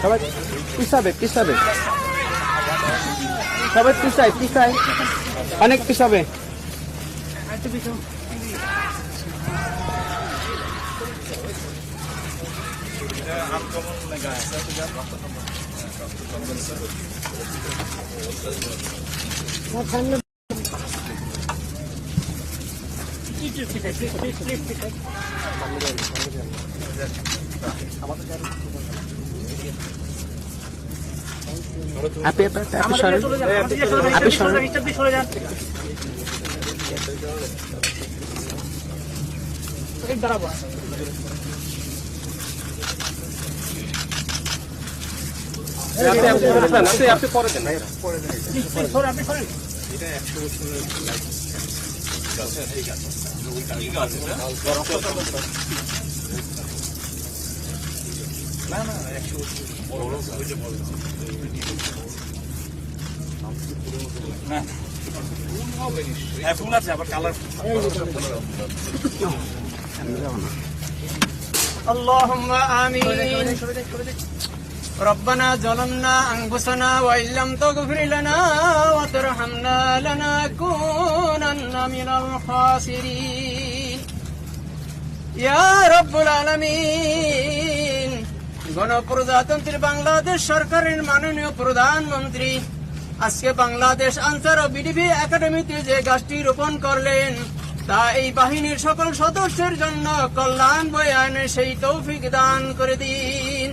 সবাই পিছাবে পিছাবে, সবাই পিছায় পিছায়, অনেক পিছাবে। আপনি সরে যান। দাঁড়াবো। আপনি পরে দেন, আপনি করেন। না না 100 ফোন আছে আবার কালার। আল্লাহুম্মা আমিন। ربنا ظلمنا أنفسنا وإن لم تغفر لنا وترحمنا لنكونن من الخاسرين يا رب العالمين। গণপ্রজাতন্ত্রী বাংলাদেশ সরকারের মাননীয় প্রধানমন্ত্রী আজকে বাংলাদেশ আনসার ও বিডিপি একাডেমিতে যে গাছটি রোপণ করলেন তা এই বাহিনীর সকল সদস্যের জন্য কল্যাণ বয়ে আনে, সেই তৌফিক দান করে দিন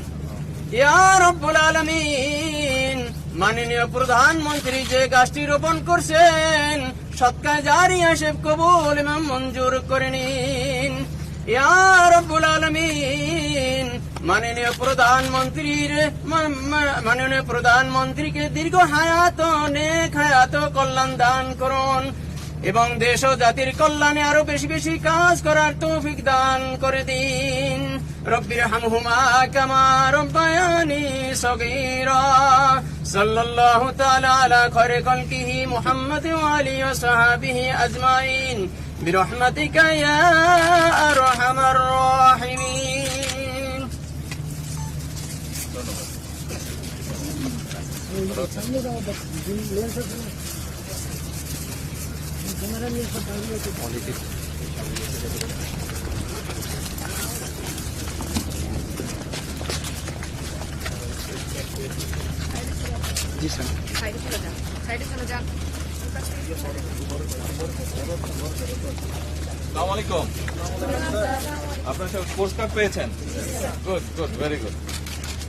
ইয়া রব্বুল আলামিন। মাননীয় প্রধানমন্ত্রী যে গাছটি রোপণ করছেন সৎকা জারিয়া হিসেব কবুল এবং মঞ্জুর করে নিন ইয়া রব্বুল আলামিন। মাননীয় প্রধানমন্ত্রীকে দীর্ঘ হায়াত নেক হায়াত কল্যাণ দান করুন এবং দেশ ও জাতির কল্যাণে আরো বেশি বেশি কাজ করার তৌফিক দান করে দিন। রব্বিরহামহুমা কামা রব্বায়ানি সগীরা। সাল্লাল্লাহু তাআলা আলা খায়রি খালকিহি মুহাম্মাদ ওয়া আলিহি ওয়া সাহবিহি আজমাইন বিরহমাতিকা ইয়া আরহামার রাহিমিন। জি স্যার, সাইডে চলে যান, সাইডে চলে যান। আসসালামু আলাইকুম। আপনারা সব পোস্ট কার্ড পেয়েছেন? Good good, very good.